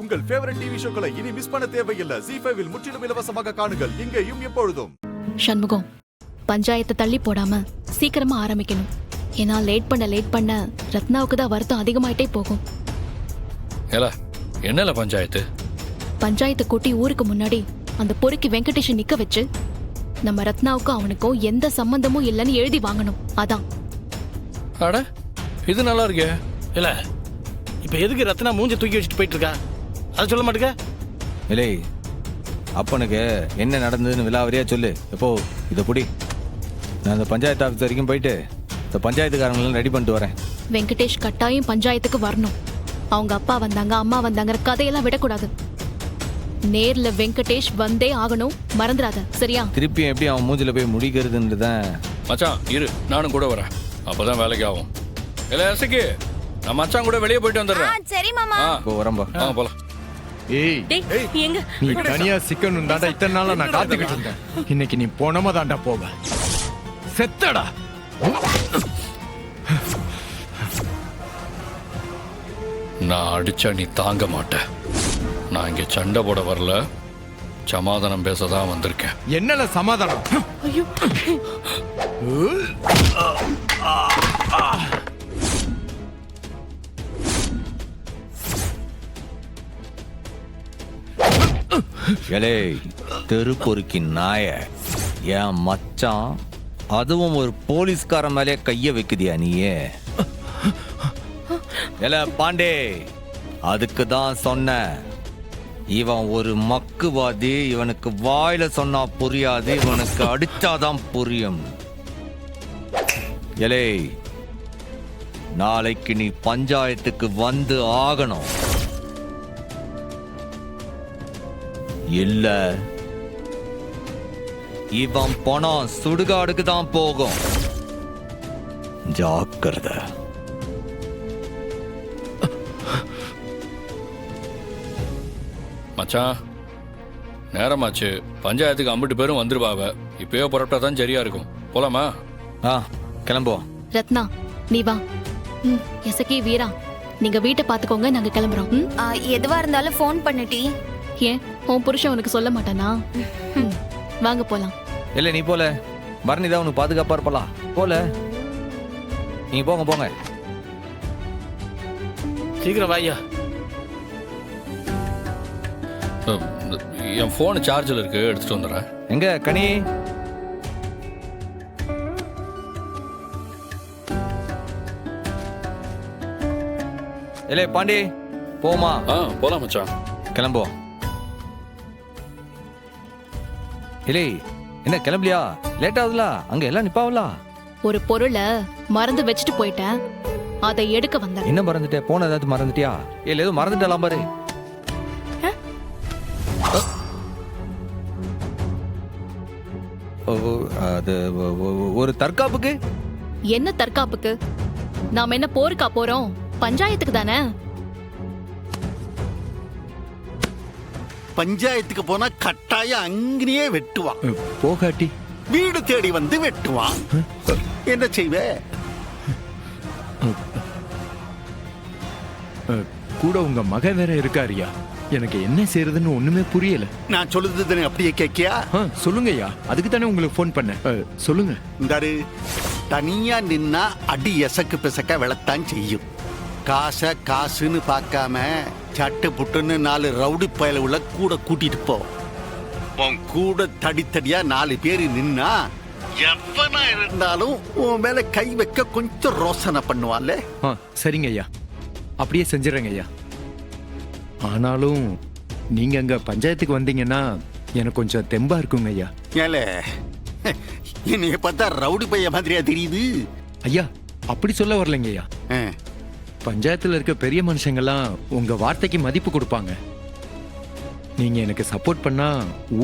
உங்கள் favourite TV ஷோக்களை இனி miss பண்ண தேவையில்லை. ZEE5 இல் முற்றிலும் இலவசமாக காணுங்கள். இங்கேயும் எப்பொழுதும். சண்முகம், பஞ்சாயத்தை தள்ளி போடாம சீக்கிரமா ஆரம்பிக்கணும். ஏன்னா லேட் பண்ண ரத்னாவுக்கு தான் வருத்தம் அதிகமாயிட்டே போகும். என்னல பஞ்சாயத்தை கூட்டி ஊருக்கு முன்னாடி அந்த பொறுக்கி வெங்கடேஷன் நிக்க வச்சு நம்ம ரத்னாவுக்கும் அவனுக்கும் எந்த சம்பந்தமும் இல்லைன்னு எழுதி வாங்கணும். அதான். அட, இது நல்லா இருக்கே. இல்ல இப்ப எதுக்கு ரத்னா மூஞ்சி தூக்கி வச்சுட்டு போயிட்டு இருக்கா? அதை சொல்ல மாட்டேங்க. இல்லை, அப்பனுக்கு என்ன நடந்ததுன்னு விலாவரியா சொல்லு. எப்போ இதை புடி, நான் அந்த பஞ்சாயத்து ஆஃபீஸ் வரைக்கும் போயிட்டு இந்த பஞ்சாயத்துக்காரங்களும் ரெடி பண்ணிட்டு வரேன். வெங்கடேஷ் கட்டாயம் பஞ்சாயத்துக்கு வரணும். அவங்க அப்பா வந்தாங்க அம்மா வந்தாங்கிற கதையெல்லாம் விடக்கூடாது. நேர்ல வெங்கடேஷ் வந்தே ஆகணும், மறந்துடாத. சரியா? திருப்பியும் எப்படி அவன் மூஞ்சில போய் முடிக்கிறதுன்றதான். மச்சான் இரு, நானும் கூட வரேன். அப்பதான் வேலைக்கு ஆகும். இல்ல எசக்கி, நான் மச்சான் கூட வெளியே போயிட்டு வந்துடுறேன். சரி மாமா. இப்போ வரம்பா. போலாம். ஏய், எங்க நீ தனியா சிக்கணும் தாண்டா இத்தனை நாளா நான் காத்துக்கிட்டு இருந்தேன். இன்னைக்கு நீ போனமா தாண்டா போவ. செத்தடா. நான் அடிச்சா நீ தாங்க மாட்ட. நான் இங்க சண்டை போட வரல, சமாதானம் பேசதான் வந்திருக்கேன். என்னல சமாதானம்? ஐயோ, ஏலே தெருப்பொறுக்கி நாய, என் மச்சான் அதுவும் ஒரு போலீஸ்கார மேலே கைய வைக்குதியா நீயே? ஏல பாண்டே, அதுக்கு தான் சொன்ன, இவன் ஒரு மக்குவாதி. இவனுக்கு வாயில சொன்னா புரியாது, இவனுக்கு அடிச்சாதான் புரியும். ஏலே, நாளைக்கு நீ பஞ்சாயத்துக்கு வந்து ஆகணும். இல்ல இவன் பணம் சுடுகாடுக்கு தான் போகும். ஜாக்கிரதை. மச்சான், நேரமாச்சு. பஞ்சாயத்துக்கு 50 பேரும் வந்துருவாவ. இப்பயோ புறப்பட்டா தான் சரியா இருக்கும். போலாமா? கிளம்புவோம். ரத்னா, நீ வா. எசக்கி, வீரா, நீங்க வீட்டை பாத்துக்கோங்க, நாங்க கிளம்புறோம். எதுவா இருந்தாலும் போன் பண்ணிட்டி. ஏன் உன் புருஷன் உனக்கு சொல்ல மாட்டானா? வாங்க போலாம். இல்ல நீ போல, பரணி தான் உனக்கு பாதுகாப்பா இருப்பலாம். போல நீங்க போங்க போங்க. சீக்கிரம் வாயா. என் போன் சார்ஜில் இருக்கு, எடுத்துட்டு வந்துடுறேன். எங்க கனி? இல்ல பாண்டி, போமா? போலாம் மச்சான். கிளம்புவோம். இல்லை, என்ன கிளம்பலையா? லேட் ஆகுதுல, அங்க எல்லாம் நிப்பாவலா? ஒரு பொருளை மறந்து வச்சுட்டு போயிட்டேன், அதை எடுக்க வந்தேன். என்ன மறந்துட்டே? போன ஏதாவது மறந்துட்டியா? இல்ல ஏதோ மறந்துட்டலாம் பாரு. அது ஒரு தற்காப்புக்கு. என்ன தற்காப்புக்கு? நாம என்ன போருக்கா போறோம்? பஞ்சாயத்துக்கு தானே. பஞ்சாயத்துக்கு போனா கட்டாயம் அங்கேயே வெட்டுவான். போகாட்டி வீடு தேடி வந்து வெட்டுவான். என்ன செய்வே? கூட உங்க மக வேற இருக்காரியா? எனக்கு என்ன செய்யறதுன்னு ஒண்ணுமே புரியல. நான் சொல்லுது அப்படியே கேக்கியா? சொல்லுங்க ஐயா, அதுக்கு தானே உங்களுக்கு போன் பண்ண. சொல்லுங்க. இந்தாரு, தனியா நின்னா அடி எசக்கு பிசக்க விளத்தான் செய்யும். காசுன்னு பார்க்காம சட்டு புட்டுன்னு 4 ரவுடி பயல உள்ள கூட கூட்டிட்டு போ. உன் கூட தடித்தடியா 4 பேர் நின்னா எவனா இருந்தாலும் உன் மேல கை வைக்க கொஞ்சம் ரோசனை பண்ணுவான்ல. சரிங்க ஐயா, அப்படியே செஞ்சிடறேங்க ஐயா. ஆனாலும் நீங்க அங்க பஞ்சாயத்துக்கு வந்தீங்கன்னா எனக்கு கொஞ்சம் தெம்பா இருக்குங்க ஐயா. ஏலே, என்னைய பார்த்தா ரவுடி பைய மாதிரியா தெரியுது? ஐயா, அப்படி சொல்ல வரலைங்க ஐயா. பஞ்சாயத்துல இருக்க பெரிய மனுஷங்கெல்லாம் உங்க வார்த்தைக்கு மதிப்பு கொடுப்பாங்க. நீங்க எனக்கு சப்போர்ட் பண்ணா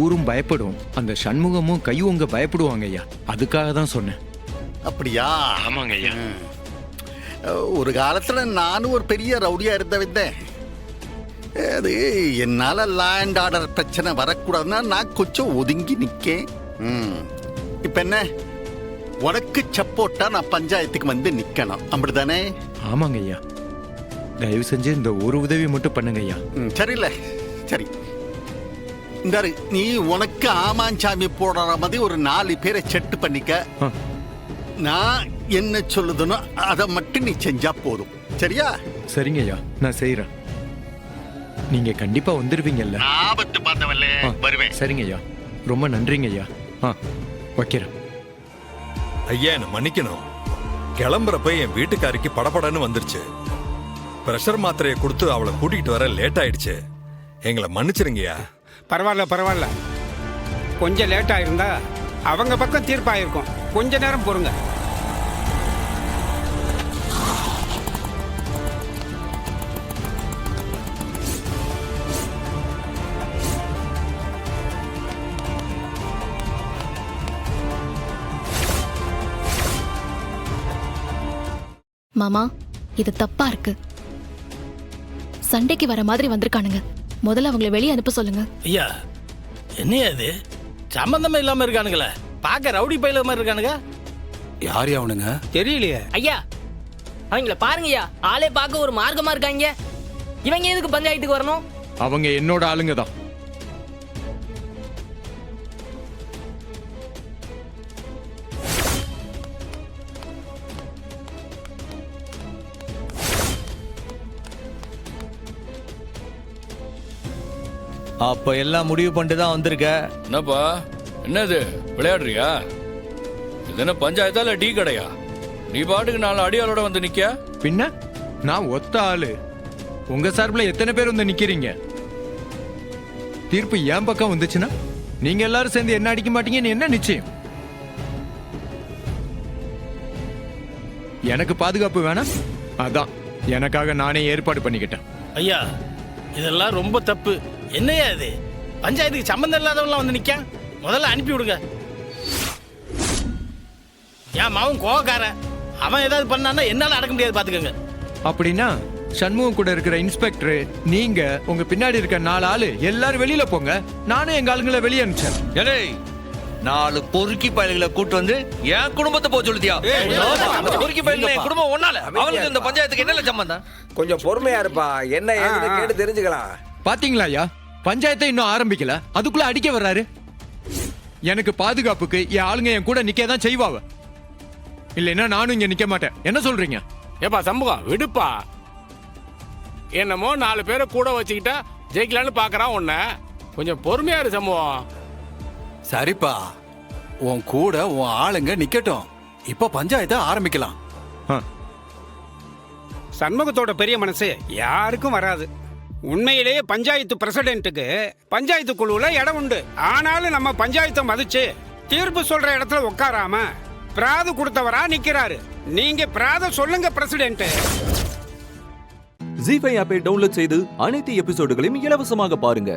ஊரும் பயப்படும், அந்த சண்முகமும் கையும் உங்க பயப்படுவாங்க ஐயா. அதுக்காக தான் சொன்னேன். அப்படியா? ஆமாங்க ஐயா. ஒரு காலத்துல நானும் ஒரு பெரிய ரவுடியா இருந்தேன். அது என்னால லேண்ட் ஆர்டர் பிரச்சனை வரக்கூடாதுன்னா நான் கொஞ்சம் ஒதுங்கி நிக்கேன். இப்ப என்ன, உனக்கு சப்போர்ட்டா நான் பஞ்சாயத்துக்கு வந்து நிக்கணும், அப்படித்தானே? ஆமாங்க ஐயா. தயவு செஞ்சு இந்த ஒரு உதவி மட்டும் பண்ணுங்க ஐயா. சரியில்ல, சரி. இந்த நீ உனக்கு ஆமாஞ்சாமி போடுற மாதிரி ஒரு 4 பேரை செட்டு பண்ணிக்க. ஆ. நான் என்ன சொல்லுதுனோ அதை மட்டும் நீ செஞ்சா போதும். சரியா? சரிங்க ஐயா, நான் செய்யறேன். நீங்க கண்டிப்பா வந்துருவீங்கல்ல? ஆபத்து பார்த்தவல்ல ஆ, வருவேன். சரிங்க ஐயா, ரொம்ப நன்றிங்க ஐயா. வைக்கிறேன். ஐயா என்ன மன்னிக்கணும். கிளம்புறப்ப என் வீட்டுக்காரிக்கு படபடன்னு வந்துருச்சு. பிரஷர் மாத்திரையை கொடுத்து அவளை கூட்டிகிட்டு வர லேட் ஆயிடுச்சு. எங்களை மன்னிச்சிருங்கய்யா. பரவாயில்ல. கொஞ்சம் லேட் ஆயிருந்தா அவங்க பக்கம் தீர்ப்பாயிருக்கும். கொஞ்ச நேரம் பொறுங்க. மாமா, இது தப்பா இருக்கு. சண்டைக்கு வர மாதிரி வந்திருக்கானுங்க. முதல்ல அவங்களை வெளியே அனுப்ப சொல்லுங்க. ஐயா, என்னையா இது? சம்பந்தமே இல்லாம இருக்கானுங்களே. பார்க்க ரவுடி பையில மாதிரி இருக்கானுங்க. யார் அவனுங்க தெரியலையே. ஐயா, அவங்கள பாருங்கய்யா. ஆளே பார்க்க ஒரு மார்க்கமா இருக்காங்க. இவங்க எதுக்கு பஞ்சாயத்துக்கு வரணும்? அவங்க என்னோட ஆளுங்க தான். அப்ப எல்லாம் முடிவு பண்ணிட்டு தான் வந்திருக்க. என்னப்பா, என்னது விளையாடுறியா? இது என்ன பஞ்சாயத்தா இல்ல டீ கடையா? நீ பாட்டுக்கு 4 அடியாளோட வந்து நிக்க. பின்ன நான் ஒத்த ஆளு. உங்க சார்பில் எத்தனை பேர் வந்து நிக்கிறீங்க? தீர்ப்பு என் பக்கம் வந்துச்சுன்னா நீங்க எல்லாரும் சேர்ந்து என்ன அடிக்க மாட்டீங்கன்னு என்ன நிச்சயம்? எனக்கு பாதுகாப்பு வேணாம், அதான் எனக்காக நானே ஏற்பாடு பண்ணிக்கிட்டேன். ஐயா, இதெல்லாம் ரொம்ப தப்பு. என்னையா இது? பஞ்சாயத்துக்கு சம்பந்தம் இல்லாதவங்களாம் வந்து நிக்க. முதல்ல அனுப்பி விடுங்க. என் மகன் கோவக்காரன். அவன் ஏதாவது பண்ணான்னா என்னால அடக்க முடியாது, பாத்துக்கோங்க. அப்படின்னா சண்முகம் கூட இருக்கிற இன்ஸ்பெக்டர், நீங்க உங்க பின்னாடி இருக்க 4 ஆளு எல்லாரும் வெளியில போங்க. நானும் எங்க ஆளுங்களை வெளியே அனுப்பிச்சேன். ஏய், 4 பொறுக்கி பயல்களை கூட்டு வந்து என் குடும்பத்தை போக சொல்லுதியா? பொறுக்கி பயல்களை என் குடும்பம் ஒன்னால. அவனுக்கு இந்த பஞ்சாயத்துக்கு என்ன சம்பந்தம்? கொஞ்சம் பொறுமையா இருப்பா. என்ன ஏதுன்னு கேட்டு தெரிஞ்சுக்கலாம். பாத்தீங்களா ஐயா, பஞ்சாயத்தை இன்னும் ஆரம்பிக்கல, அதுக்குள்ள அடிக்க வர்றாரு. எனக்கு பாதுகாப்புக்கு என் ஆளுங்க என் கூட நிக்கதான் செய்வாவ. இல்லைன்னா நானும் இங்க நிக்க மாட்டேன். என்ன சொல்றீங்க? ஏப்பா சண்முகம், விடுப்பா. என்னமோ 4 பேரை கூட வச்சுக்கிட்டா ஜெயிக்கலான்னு பாக்குறான். உன்ன கொஞ்சம் பொறுமையா இரு சண்முகம். சரிப்பா, உன் கூட உன் ஆளுங்க நிக்கட்டும். இப்ப பஞ்சாயத்தை ஆரம்பிக்கலாம். சண்முகத்தோட பெரிய மனசு யாருக்கும் வராது. உண்மையிலேயே பஞ்சாயத்து பிரசிடென்ட்டுக்கு பஞ்சாயத்து குழுவுல இடம் உண்டு. ஆனாலும் நம்ம பஞ்சாயத்தை மதிச்சு தீர்ப்பு சொல்ற இடத்துல உட்காராம பிராது கொடுத்தவரா நிக்கிறாரு. நீங்க பிராத சொல்லுங்க பிரசிடென்ட். ஜீ5 ஆப்பை டவுன்லோட் செய்து அனைத்து எபிசோடுகளையும் இலவசமாக பாருங்க.